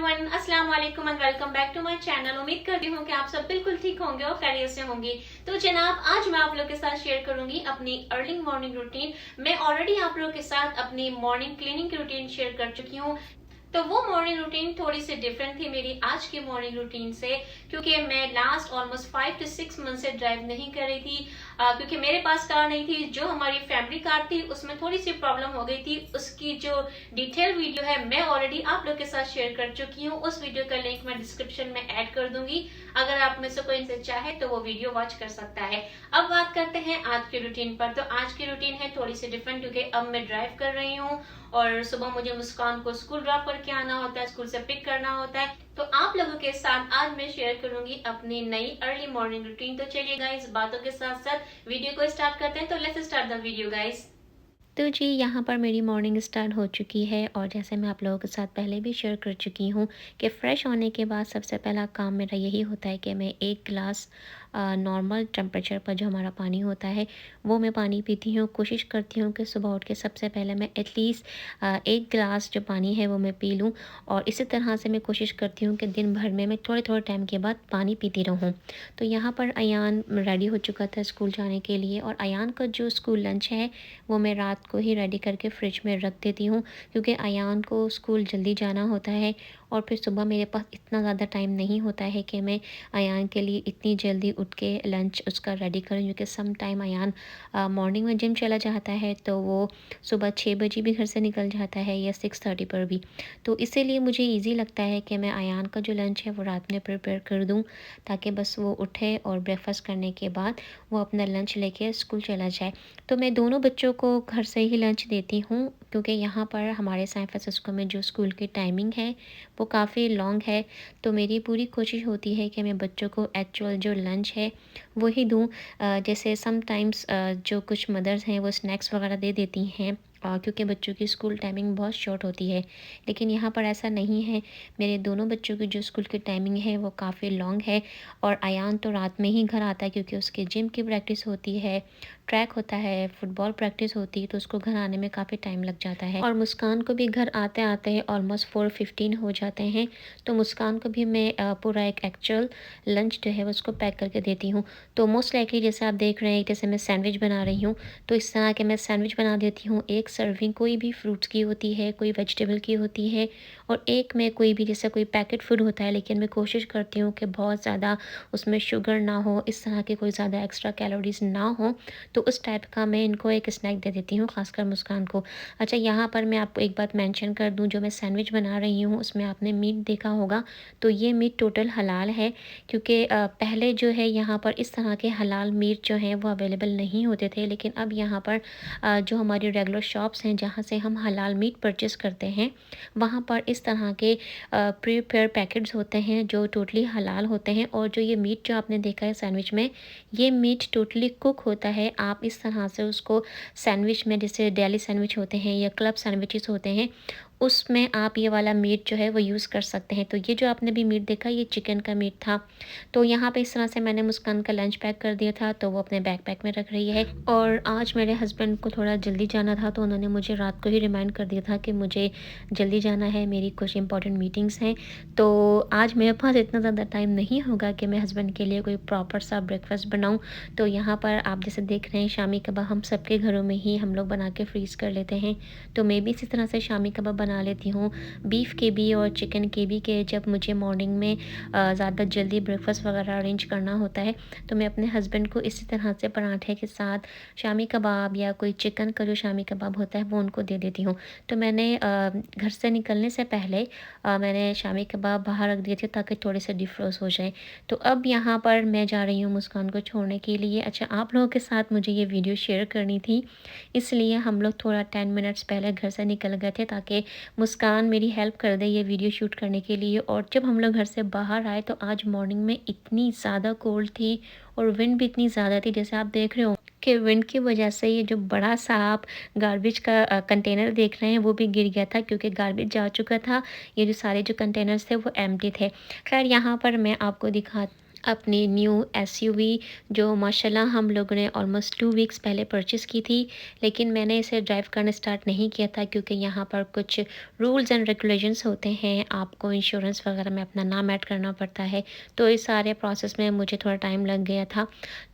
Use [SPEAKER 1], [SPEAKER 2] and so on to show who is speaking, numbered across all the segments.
[SPEAKER 1] Everyone, अस्सलाम वालेकुम and welcome back to my channel. उम्मीद करती हूँ कि आप सब बिल्कुल ठीक होंगे और खैरियत से होंगे। तो जनाब, आज मैं आप लोग के साथ शेयर करूंगी अपनी अर्ली मॉर्निंग रूटीन। मैं ऑलरेडी आप लोग के साथ अपनी मॉर्निंग क्लीनिंग की रूटीन शेयर कर चुकी हूँ। तो वो मॉर्निंग रूटीन थोड़ी सी डिफरेंट थी मेरी आज की मॉर्निंग रूटीन से, क्योंकि मैं लास्ट ऑलमोस्ट 5 to 6 मंथ से ड्राइव नहीं कर रही थी, क्योंकि मेरे पास कार नहीं थी। जो हमारी फैमिली कार थी उसमें थोड़ी सी प्रॉब्लम हो गई थी। उसकी जो डिटेल वीडियो है मैं ऑलरेडी आप लोग के साथ शेयर कर चुकी हूँ। उस वीडियो का लिंक मैं डिस्क्रिप्शन में ऐड कर दूंगी, अगर आप में से कोई इनसे चाहे तो वो वीडियो वॉच कर सकता है। अब बात करते हैं आज की रूटीन पर। तो आज की रूटीन है थोड़ी सी डिफरेंट, क्योंकि अब मैं ड्राइव कर रही हूँ और सुबह मुझे मुस्कान को स्कूल ड्रॉप करके आना होता है, स्कूल से पिक करना होता है। तो आप लोगों के साथ आज मैं शेयर करूंगी अपनी नई अर्ली मॉर्निंग रूटीन। तो चलिए गाइस, बातों के साथ साथ वीडियो को स्टार्ट करते हैं। तो let's start the video guys. तो जी, यहाँ पर मेरी मॉर्निंग स्टार्ट हो चुकी है और जैसे मैं आप लोगों के साथ पहले भी शेयर कर चुकी हूँ कि फ़्रेश होने के बाद सबसे पहला काम मेरा यही होता है कि मैं एक गिलास नॉर्मल टेम्परेचर पर जो हमारा पानी होता है वो मैं पानी पीती हूँ। कोशिश करती हूँ कि सुबह उठ के सबसे पहले मैं एटलीस्ट एक गिलास जो पानी है वो मैं पी लूँ। और इसी तरह से मैं कोशिश करती हूँ कि दिन भर में मैं थोड़े थोड़े टाइम के बाद पानी पीती रहूँ। तो यहाँ पर अयान रेडी हो चुका था स्कूल जाने के लिए, और अयान का जो स्कूल लंच है वो मैं रात को ही रेडी करके फ्रिज में रख देती हूँ, क्योंकि अयान को स्कूल जल्दी जाना होता है और फिर सुबह मेरे पास इतना ज़्यादा टाइम नहीं होता है कि मैं अयान के लिए इतनी जल्दी उठ के लंच उसका रेडी करूँ। क्योंकि सम टाइम अयान मॉर्निंग में जिम चला जाता है, तो वो सुबह 6 बजे भी घर से निकल जाता है या 6:30 पर भी। तो इसीलिए मुझे ईज़ी लगता है कि मैं अयान का जो लंच है वो रात में प्रिपेयर कर दूँ, ताकि बस वो उठे और ब्रेकफास्ट करने के बाद वो अपना लंच लेके स्कूल चला जाए। तो मैं दोनों बच्चों को घर से ही लंच देती हूँ, क्योंकि यहाँ पर हमारे सैन फ्रांसिस्को में जो स्कूल की टाइमिंग है वो काफ़ी लॉन्ग है। तो मेरी पूरी कोशिश होती है कि मैं बच्चों को एक्चुअल जो लंच है वही दूँ। जैसे समटाइम्स जो कुछ मदर्स हैं वो स्नैक्स वगैरह दे देती हैं, क्योंकि बच्चों की स्कूल टाइमिंग बहुत शॉर्ट होती है। लेकिन यहाँ पर ऐसा नहीं है। मेरे दोनों बच्चों की जो स्कूल की टाइमिंग है वो काफ़ी लॉन्ग है। और अयान तो रात में ही घर आता है, क्योंकि उसके जिम की प्रैक्टिस होती है, ट्रैक होता है, फुटबॉल प्रैक्टिस होती है, तो उसको घर आने में काफ़ी टाइम लग जाता है। और मुस्कान को भी घर आते आते ऑलमोस्ट 4:15 हो जाते हैं। तो मुस्कान को भी मैं पूरा एक एक्चुअल लंच जो है उसको पैक करके देती हूँ। तो मोस्ट लाइकली जैसे आप देख रहे हैं, जैसे मैं सैंडविच बना रही हूँ, तो इस तरह के मैं सैंडविच बना देती हूँ। एक सर्विंग कोई भी फ्रूट्स की होती है, कोई वेजिटेबल की होती है, और एक में कोई भी जैसे कोई पैकेट फूड होता है, लेकिन मैं कोशिश करती हूँ कि बहुत ज़्यादा उसमें शुगर ना हो, इस तरह के कोई ज़्यादा एक्स्ट्रा कैलोरीज़ ना हो। तो उस टाइप का मैं इनको एक स्नैक दे देती हूँ, ख़ासकर मुस्कान को। अच्छा, यहाँ पर मैं आपको एक बात मेंशन कर दूँ, जो मैं सैंडविच बना रही हूँ उसमें आपने मीट देखा होगा, तो ये मीट टोटल हलाल है। क्योंकि पहले जो है यहाँ पर इस तरह के हलाल मीट जो हैं वो अवेलेबल नहीं होते थे, लेकिन अब यहाँ पर जो हमारी रेगुलर शॉप्स हैं जहाँ से हम हलाल मीट परचेज़ करते हैं, वहाँ पर इस तरह के प्रीपेयर पैकेट्स होते हैं जो टोटली हलाल होते हैं। और जो ये मीट जो आपने देखा है सैंडविच में, ये मीट टोटली कुक होता है। आप इस तरह से उसको सैंडविच में, जैसे डेली सैंडविच होते हैं या क्लब सैंडविचेस होते हैं, उसमें आप ये वाला मीट जो है वो यूज़ कर सकते हैं। तो ये जो आपने भी मीट देखा, ये चिकन का मीट था। तो यहाँ पे इस तरह से मैंने मुस्कान का लंच पैक कर दिया था, तो वो अपने बैकपैक में रख रही है। और आज मेरे हस्बैंड को थोड़ा जल्दी जाना था, तो उन्होंने मुझे रात को ही रिमाइंड कर दिया था कि मुझे जल्दी जाना है, मेरी कुछ इंपॉर्टेंट मीटिंग्स हैं। तो आज मेरे पास इतना ज़्यादा टाइम नहीं होगा कि मैं हस्बैंड के लिए कोई प्रॉपर सा ब्रेकफास्ट बनाऊँ। तो यहाँ पर आप जैसे देख रहे हैं, शामी कबाब हम सबके घरों में ही हम लोग बना के फ्रीज़ कर लेते हैं। तो मैं भी इसी तरह से शामी कबाब बना लेती हूँ, बीफ के भी और चिकन के भी, कि जब मुझे मॉर्निंग में ज़्यादा जल्दी ब्रेकफास्ट वगैरह अरेंज करना होता है, तो मैं अपने हस्बैंड को इसी तरह से पराठे के साथ शामी कबाब या कोई चिकन का जो शामी कबाब होता है वो उनको दे देती हूँ। तो मैंने घर से निकलने से पहले मैंने शामी कबाब बाहर रख दिए थे, ताकि थोड़े से डिफ्रोस्ट हो जाए। तो अब यहाँ पर मैं जा रही हूँ मुस्कान को छोड़ने के लिए। अच्छा, आप लोगों के साथ मुझे ये वीडियो शेयर करनी थी, इसलिए हम लोग थोड़ा 10 मिनट्स पहले घर से निकल गए थे, ताकि मुस्कान मेरी हेल्प कर दे ये वीडियो शूट करने के लिए। और जब हम लोग घर से बाहर आए, तो आज मॉर्निंग में इतनी ज़्यादा कोल्ड थी और विंड भी इतनी ज़्यादा थी, जैसे आप देख रहे हो कि विंड की वजह से ये जो बड़ा सा आप गार्बेज का कंटेनर देख रहे हैं वो भी गिर गया था, क्योंकि गार्बेज जा चुका था। ये जो सारे जो कंटेनर्स थे वो एम्प्टी थे। खैर, यहाँ पर मैं आपको अपनी न्यू एसयूवी जो माशाल्लाह हम लोगों ने ऑलमोस्ट 2 वीक्स पहले परचेज़ की थी। लेकिन मैंने इसे ड्राइव करना स्टार्ट नहीं किया था क्योंकि यहाँ पर कुछ रूल्स एंड रेगुलेशंस होते हैं, आपको इंश्योरेंस वगैरह में अपना नाम ऐड करना पड़ता है। तो इस सारे प्रोसेस में मुझे थोड़ा टाइम लग गया था।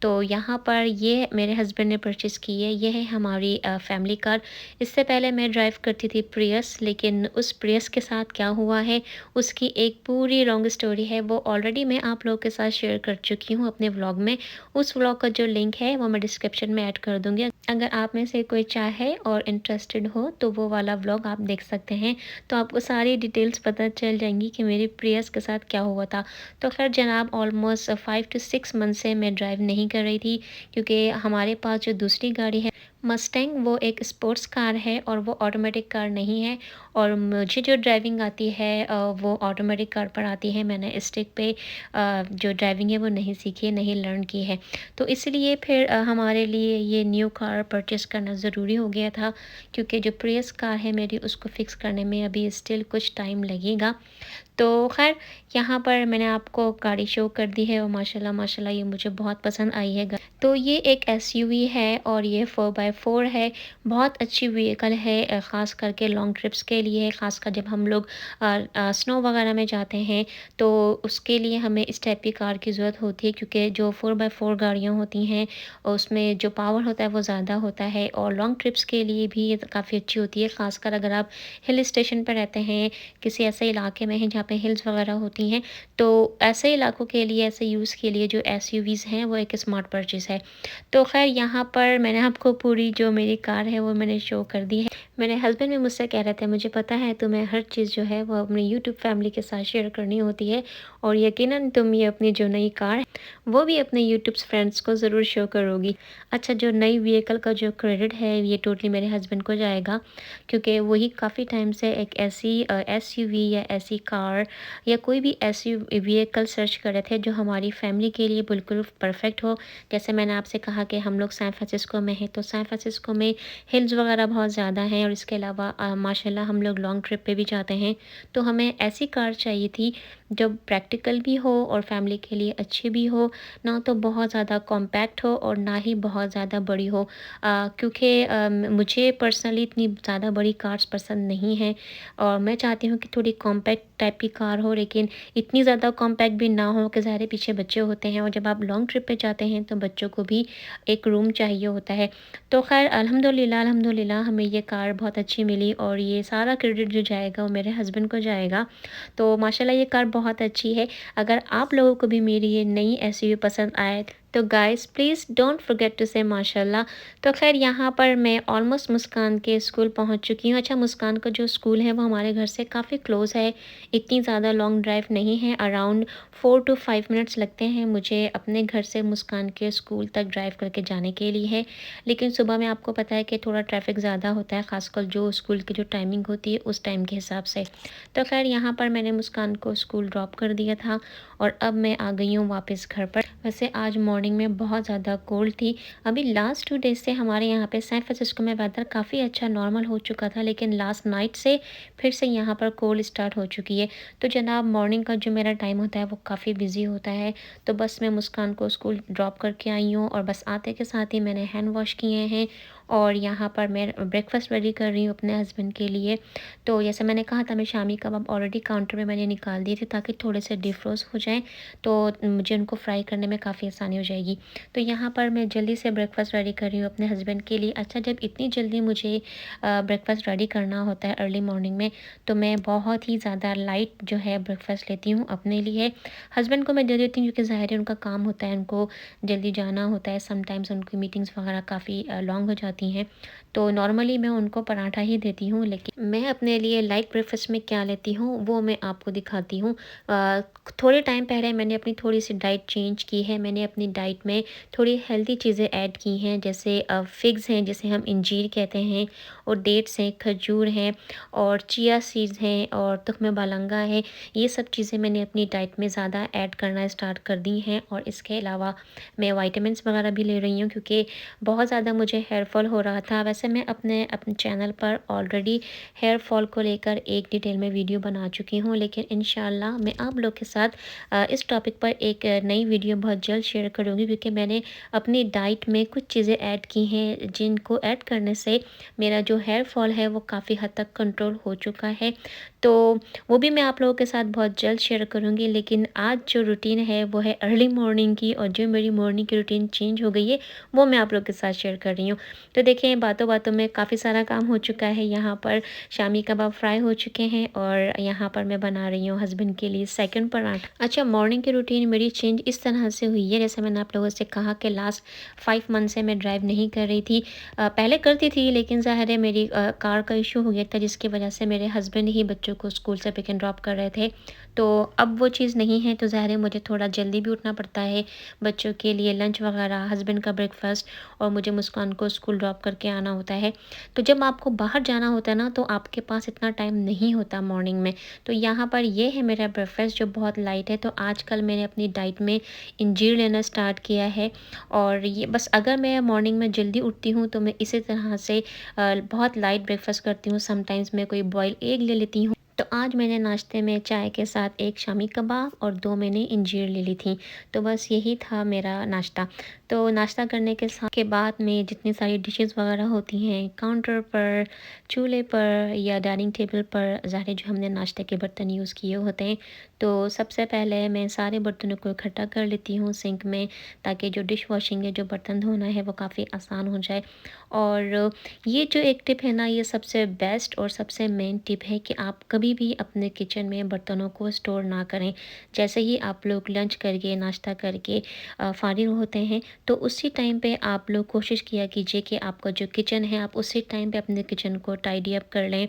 [SPEAKER 1] तो यहाँ पर ये मेरे हस्बैंड ने परचेज़ की है, ये है हमारी फैमिली कार। इससे पहले मैं ड्राइव करती थी प्रियस, लेकिन उस प्रियस के साथ क्या हुआ है उसकी एक पूरी लॉन्ग स्टोरी है, वो ऑलरेडी मैं आप लोगों के साथ शेयर कर चुकी हूँ अपने व्लॉग में। उस व्लॉग का जो लिंक है वो मैं डिस्क्रिप्शन में ऐड कर दूँगी। अगर आप में से कोई चाहे और इंटरेस्टेड हो तो वो वाला व्लॉग आप देख सकते हैं। तो आपको सारी डिटेल्स पता चल जाएँगी कि मेरी प्रियस के साथ क्या हुआ था। तो ख़ैर जनाब ऑलमोस्ट 5 टू 6 मंथ से मैं ड्राइव नहीं कर रही थी क्योंकि हमारे पास जो दूसरी गाड़ी है मस्टैंग, वो एक स्पोर्ट्स कार है और वो ऑटोमेटिक कार नहीं है। और मुझे जो ड्राइविंग आती है वो ऑटोमेटिक कार पर आती है। मैंने स्टिक पे जो ड्राइविंग है वो नहीं सीखी है, नहीं लर्न की है। तो इसलिए फिर हमारे लिए ये न्यू कार परचेज़ करना ज़रूरी हो गया था क्योंकि जो प्रियस कार है मेरी उसको फ़िक्स करने में अभी स्टिल कुछ टाइम लगेगा। तो ख़ैर यहाँ पर मैंने आपको गाड़ी शो कर दी है और माशाल्लाह माशाल्लाह ये मुझे बहुत पसंद आई है। तो ये एक एसयूवी है और ये 4x4 है। बहुत अच्छी व्हीकल है, ख़ास करके लॉन्ग ट्रिप्स के लिए, ख़ासकर जब हम लोग स्नो वगैरह में जाते हैं तो उसके लिए हमें इस टाइप की कार की ज़रूरत होती है क्योंकि जो 4x4 गाड़ियाँ होती हैं उसमें जो पावर होता है वो ज़्यादा होता है और लॉन्ग ट्रिप्स के लिए भी ये काफ़ी अच्छी होती है। ख़ासकर अगर आप हिल स्टेशन पर रहते हैं, किसी ऐसे इलाके में हैं जहाँ पे हिल्स वगैरह होती हैं, तो ऐसे इलाकों के लिए, ऐसे यूज़ के लिए जो एसयूवीज़ हैं वो एक स्मार्ट परचेज़ है। तो ख़ैर यहाँ पर मैंने आपको पूरी जो मेरी कार है वो मैंने शो कर दी है। मेरे हस्बैंड भी मुझसे कह रहे थे मुझे पता है तुम्हें हर चीज़ जो है वो अपनी यूट्यूब फैमिली के साथ शेयर करनी होती है और यकीनन तुम ये अपनी जो नई कार है वो भी अपने यूट्यूब फ्रेंड्स को ज़रूर शो करोगी। अच्छा, जो नई व्हीकल का जो क्रेडिट है ये टोटली मेरे हस्बैंड को जाएगा क्योंकि वही काफ़ी टाइम से एक ऐसी एसयूवी या ऐसी कार या कोई भी ऐसी व्हीकल सर्च कर रहे थे जो हमारी फैमिली के लिए बिल्कुल परफेक्ट हो। जैसे मैंने आपसे कहा कि हम लोग सैन फ्रांसिस्को में हैं, तो सैन फ्रांसिस्को में हिल्स वगैरह बहुत ज़्यादा हैं और इसके अलावा माशाल्लाह हम लोग लॉन्ग ट्रिप पे भी जाते हैं। तो हमें ऐसी कार चाहिए थी जो प्रैक्टिकल भी हो और फैमिली के लिए अच्छी भी हो, ना तो बहुत ज़्यादा कॉम्पैक्ट हो और ना ही बहुत ज़्यादा बड़ी हो। क्योंकि मुझे पर्सनली इतनी ज़्यादा बड़ी कार्स पसंद नहीं हैं और मैं चाहती हूँ कि थोड़ी कॉम्पैक्ट टाइप की कार हो, लेकिन इतनी ज़्यादा कॉम्पैक्ट भी ना हो कि ज़ाहिर है पीछे बच्चे होते हैं और जब आप लॉन्ग ट्रिप पे जाते हैं तो बच्चों को भी एक रूम चाहिए होता है। तो ख़ैर अल्हम्दुलिल्लाह अल्हम्दुलिल्लाह हमें ये कार बहुत अच्छी मिली और ये सारा क्रेडिट जो जाएगा वो मेरे हस्बैंड को जाएगा। तो माशाल्लाह ये कार बहुत अच्छी है। अगर आप लोगों को भी मेरी ये नई एसयूवी पसंद आए तो guys please don't forget to say माशाल्लाह। तो ख़ैर यहाँ पर मैं ऑलमोस्ट मुस्कान के स्कूल पहुँच चुकी हूँ। अच्छा, मुस्कान का जो स्कूल है वो हमारे घर से काफ़ी क्लोज़ है, इतनी ज़्यादा लॉन्ग ड्राइव नहीं है। अराउंड 4 टू 5 मिनट्स लगते हैं मुझे अपने घर से मुस्कान के स्कूल तक ड्राइव करके जाने के लिए है। लेकिन सुबह में आपको पता है कि थोड़ा ट्रैफिक ज़्यादा होता है, ख़ासकर जो स्कूल की जो टाइमिंग होती है उस टाइम के हिसाब से। तो ख़ैर यहाँ पर मैंने मुस्कान को स्कूल ड्रॉप कर दिया था और अब मैं आ गई हूँ वापस घर पर। वैसे आज मॉर्निंग में बहुत ज़्यादा कोल्ड थी। अभी लास्ट 2 डेज़ से हमारे यहाँ पे सैन फ्रांसिस्को में वेदर काफ़ी अच्छा नॉर्मल हो चुका था, लेकिन लास्ट नाइट से फिर से यहाँ पर कोल्ड स्टार्ट हो चुकी है। तो जनाब मॉर्निंग का जो मेरा टाइम होता है वो काफ़ी बिज़ी होता है। तो बस मैं मुस्कान को स्कूल ड्रॉप करके आई हूँ और बस आते के साथ ही मैंने हैंड वॉश किए हैं और यहाँ पर मैं ब्रेकफ़ास्ट रेडी कर रही हूँ अपने हस्बैंड के लिए। तो जैसे मैंने कहा था मैं शामी कबाब ऑलरेडी काउंटर में मैंने निकाल दिए थे ताकि थोड़े से डिफ्रोज़ हो जाएँ, तो मुझे उनको फ्राई करने में काफ़ी आसानी हो जाएगी। तो यहाँ पर मैं जल्दी से ब्रेकफ़ास्ट रेडी कर रही हूँ अपने हस्बैंड के लिए। अच्छा, जब इतनी जल्दी मुझे ब्रेकफ़ास्ट रेडी करना होता है अर्ली मॉर्निंग में, तो मैं बहुत ही ज़्यादा लाइट जो है ब्रेकफ़ास्ट लेती हूँ अपने लिए। हस्बैंड को मैं दे देती हूँ क्योंकि ज़ाहिर है उनका काम होता है, उनको जल्दी जाना होता है, समटाइम्स उनकी मीटिंग्स वगैरह काफ़ी लॉन्ग हो जाती हैं। तो नॉर्मली मैं उनको पराठा ही देती हूँ, लेकिन मैं अपने लिए लाइट ब्रेकफ़ास्ट में क्या लेती हूँ वो मैं आपको दिखाती हूँ। थोड़े टाइम पहले मैंने अपनी थोड़ी सी डाइट चेंज की है। मैंने अपनी डाइट में थोड़ी हेल्दी चीज़ें ऐड की हैं, जैसे फिग्स हैं जिसे हम इंजीर कहते हैं, और डेट्स हैं, खजूर हैं, और चिया सीड्स हैं, और तुख्म बालंगा है। ये सब चीज़ें मैंने अपनी डाइट में ज़्यादा ऐड करना स्टार्ट कर दी हैं और इसके अलावा मैं विटामिन्स वगैरह भी ले रही हूँ क्योंकि बहुत ज़्यादा मुझे हेयर फॉल
[SPEAKER 2] हो रहा था। वैसे मैं अपने चैनल पर ऑलरेडी हेयर फॉल को लेकर एक डिटेल में वीडियो बना चुकी हूँ, लेकिन इंशाल्लाह मैं आप लोग के साथ इस टॉपिक पर एक नई वीडियो बहुत जल्द शेयर करूँगी, क्योंकि मैंने अपनी डाइट में कुछ चीज़ें ऐड की हैं जिनको ऐड करने से मेरा जो हेयर फॉल है वो काफ़ी हद तक कंट्रोल हो चुका है। तो वो भी मैं आप लोगों के साथ बहुत जल्द शेयर करूँगी। लेकिन आज जो रूटीन है वो है अर्ली मॉर्निंग की, और जो मेरी मॉर्निंग की रूटीन चेंज हो गई है वो मैं आप लोग के साथ शेयर कर रही हूँ। तो देखिए, बातों बातों में काफ़ी सारा काम हो चुका है। यहाँ पर शामी कबाब फ्राई हो चुके हैं और यहाँ पर मैं बना रही हूँ हस्बैंड के लिए सेकंड पराठा। अच्छा, मॉर्निंग की रूटीन मेरी चेंज इस तरह से हुई है, जैसे मैंने आप लोगों से कहा कि लास्ट 5 मंथ से मैं ड्राइव नहीं कर रही थी। पहले करती थी, लेकिन ज़ाहिर है मेरी कार का इशू हो गया था, जिसकी वजह से मेरे हस्बैंड ही बच्चों को स्कूल से पिक एंड ड्रॉप कर रहे थे। तो अब वो चीज़ नहीं है, तो ज़ाहिर है मुझे थोड़ा जल्दी भी उठना पड़ता है, बच्चों के लिए लंच वगैरह, हस्बैंड का ब्रेकफास्ट, और मुझे मुस्कान को स्कूल ड्रॉप करके आना होता है। तो जब आपको बाहर जाना होता है ना, तो आपके पास इतना टाइम नहीं होता मॉर्निंग में। तो यहाँ पर ये है मेरा ब्रेकफास्ट जो बहुत लाइट है। तो आजकल मैंने अपनी डाइट में इंजीर लेना स्टार्ट किया है, और ये बस अगर मैं मॉर्निंग में जल्दी उठती हूँ तो मैं इसी तरह से बहुत लाइट ब्रेकफास्ट करती हूँ। समटाइम्स मैं कोई बॉयल एग ले लेती हूँ। तो आज मैंने नाश्ते में चाय के साथ एक शामी कबाब और 2 मैंने इंजीर ले ली थी। तो बस यही था मेरा नाश्ता। तो नाश्ता करने के बाद में जितनी सारी डिशेज़ वगैरह होती हैं काउंटर पर, चूल्हे पर या डाइनिंग टेबल पर, ज़ाहिर जो हमने नाश्ते के बर्तन यूज़ किए होते हैं, तो सबसे पहले मैं सारे बर्तनों को इकट्ठा कर लेती हूँ सिंक में, ताकि जो डिश वॉशिंग है, जो बर्तन धोना है, वो काफ़ी आसान हो जाए। और ये जो एक टिप है ना, ये सबसे बेस्ट और सबसे मेन टिप है कि आप कभी भी अपने किचन में बर्तनों को स्टोर ना करें। जैसे ही आप लोग लंच करके, नाश्ता करके फ़ारिग होते हैं, तो उसी टाइम पे आप लोग कोशिश किया कीजिए कि आपका जो किचन है, आप उसी टाइम पे अपने किचन को टाइडी अप कर लें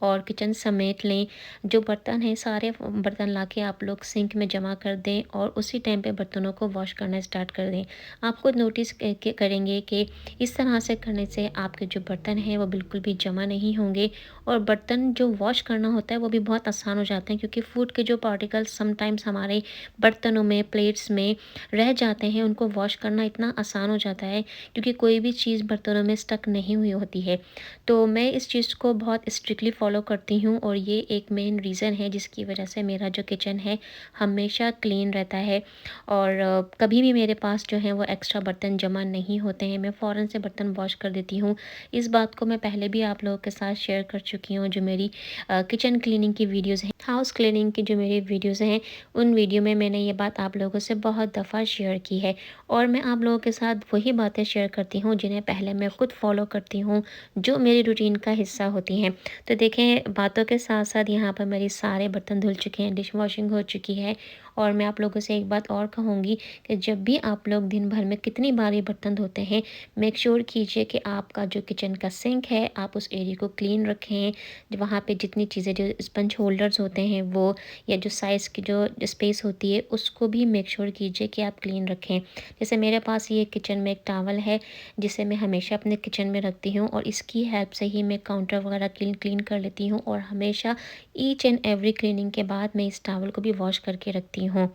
[SPEAKER 2] और किचन समेट लें। जो बर्तन हैं, सारे बर्तन लाके आप लोग सिंक में जमा कर दें और उसी टाइम पे बर्तनों को वॉश करना स्टार्ट कर दें। आप खुद नोटिस करेंगे कि इस तरह से करने से आपके जो बर्तन हैं वो बिल्कुल भी जमा नहीं होंगे, और बर्तन जो वॉश करना होता है वो भी बहुत आसान हो जाते हैं, क्योंकि फूड के जो पार्टिकल्स समटाइम्स हमारे बर्तनों में, प्लेट्स में रह जाते हैं, उनको वॉश करना इतना आसान हो जाता है, क्योंकि कोई भी चीज़ बर्तनों में स्टक नहीं हुई होती है। तो मैं इस चीज़ को बहुत स्ट्रिक्टली फ़ॉलो करती हूँ, और ये एक मेन रीज़न है जिसकी वजह से मेरा जो किचन है हमेशा क्लीन रहता है, और कभी भी मेरे पास जो है वो एक्स्ट्रा बर्तन जमा नहीं होते हैं। मैं फ़ौरन से बर्तन वॉश कर देती हूँ। इस बात को मैं पहले भी आप लोगों के साथ शेयर कर चुकी हूँ। जो मेरी किचन क्लीनिंग की वीडियोज़ हैं, हाउस क्लीनिंग की जो मेरी वीडियोज़ हैं, उन वीडियो में मैंने ये बात आप लोगों से बहुत दफ़ा शेयर की है, और मैं आप लोगों के साथ वही बातें शेयर करती हूँ जिन्हें पहले मैं खुद फ़ॉलो करती हूँ, जो मेरी रूटीन का हिस्सा होती हैं। तो देखें, बातों के साथ साथ यहाँ पर मेरे सारे बर्तन धुल चुके हैं, डिश वॉशिंग हो चुकी है। और मैं आप लोगों से एक बात और कहूँगी कि जब भी आप लोग दिन भर में कितनी बार ये बर्तन धोते हैं, मेक श्योर कीजिए कि आपका जो किचन का सिंक है, आप उस एरिया को क्लीन रखें। वहाँ पे जितनी चीज़ें, जो स्पंज होल्डर्स होते हैं वो, या जो साइज़ की जो स्पेस होती है, उसको भी मेक श्योर कीजिए कि आप क्लीन रखें। जैसे मेरे पास ये किचन में एक टॉवल है जिसे मैं हमेशा अपने किचन में रखती हूँ, और इसकी हेल्प से ही मैं काउंटर वगैरह क्लीन कर लेती हूँ, और हमेशा ईच एंड एवरी क्लीनिंग के बाद मैं इस टॉवल को भी वॉश करके रखती हूँ।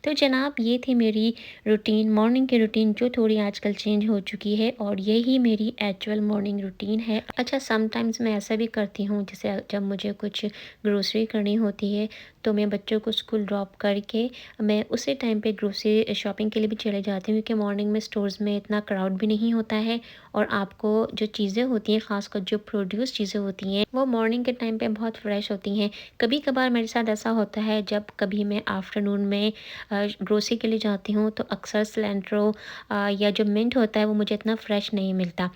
[SPEAKER 2] तो जनाब, ये थी मेरी रूटीन, मॉर्निंग की रूटीन, जो थोड़ी आजकल चेंज हो चुकी है, और यही मेरी एक्चुअल मॉर्निंग रूटीन है। अच्छा, समटाइम्स मैं ऐसा भी करती हूँ, जैसे जब मुझे कुछ ग्रोसरी करनी होती है, तो मैं बच्चों को स्कूल ड्रॉप करके मैं उसी टाइम पे ग्रोसरी शॉपिंग के लिए भी चले जाती हूँ, क्योंकि मॉर्निंग में स्टोर्स में इतना क्राउड भी नहीं होता है, और आपको जो चीज़ें होती हैं, ख़ासकर जो प्रोड्यूस चीज़ें होती हैं, वो मॉर्निंग के टाइम पे बहुत फ्रेश होती हैं। कभी कभार मेरे साथ ऐसा होता है, जब कभी मैं आफ्टरनून में ग्रोसरी के लिए जाती हूँ, तो अक्सर सिलेंट्रो या जो मिंट होता है वो मुझे इतना फ्रेश नहीं मिलता।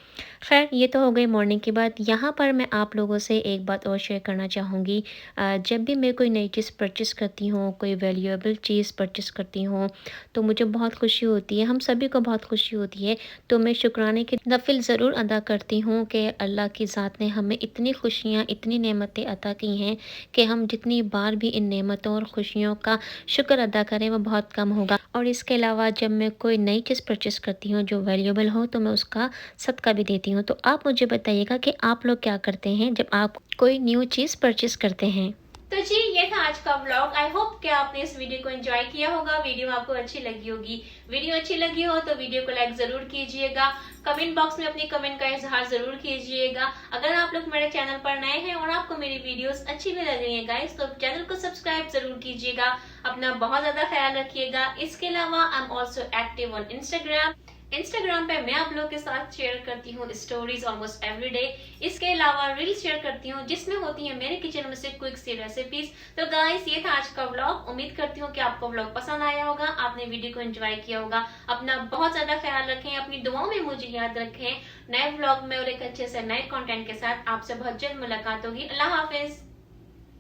[SPEAKER 2] खैर, ये तो हो गई मॉर्निंग की बात। यहाँ पर मैं आप लोगों से एक बात और शेयर करना चाहूँगी। जब भी मैं कोई नई चीज़ परचेस करती हूँ, कोई वैल्यूएबल चीज़ परचेस करती हूँ, तो मुझे बहुत खुशी होती है, हम सभी को बहुत खुशी होती है। तो मैं शुक्राने की नफ़िल ज़रूर अदा करती हूँ कि अल्लाह की ज़ात ने हमें इतनी खुशियाँ, इतनी नेमतें अता की हैं कि हम जितनी बार भी इन नेमतों और खुशियों का शुक्र अदा करें, वो बहुत कम होगा। और इसके अलावा जब मैं कोई नई चीज़ परचेस करती हूँ जो वैल्यूएबल हो, तो मैं उसका सदका भी देती हूँ। तो आप मुझे बताइएगा कि आप लोग क्या करते हैं जब आप कोई न्यू चीज़ परचेस करते हैं?
[SPEAKER 1] तो जी ये था आज का व्लॉग। आई होप कि आपने इस वीडियो को एंजॉय किया होगा, वीडियो आपको अच्छी लगी होगी। वीडियो अच्छी लगी हो तो वीडियो को लाइक जरूर कीजिएगा, कमेंट बॉक्स में अपनी कमेंट का इजहार जरूर कीजिएगा। अगर आप लोग मेरे चैनल पर नए हैं और आपको मेरी वीडियोस अच्छी भी लग रही है गाइस, तो चैनल को सब्सक्राइब जरूर कीजिएगा। अपना बहुत ज्यादा ख्याल रखिएगा। इसके अलावा I am also active on Instagram पे मैं आप लोग के साथ शेयर करती हूँ स्टोरीज ऑलमोस्ट एवरीडे। इसके अलावा रील्स शेयर करती हूँ जिसमें होती है मेरे किचन में से क्विक सी रेसिपीज। तो गाइस ये था आज का व्लॉग। उम्मीद करती हूँ कि आपको व्लॉग पसंद आया होगा, आपने वीडियो को एंजॉय किया होगा। अपना बहुत ज्यादा ख्याल रखें, अपनी दुआओं में मुझे याद रखें। नए व्लॉग में और एक अच्छे से नए कंटेंट के साथ आपसे बहुत जल्द मुलाकात होगी। अल्लाह हाफिज।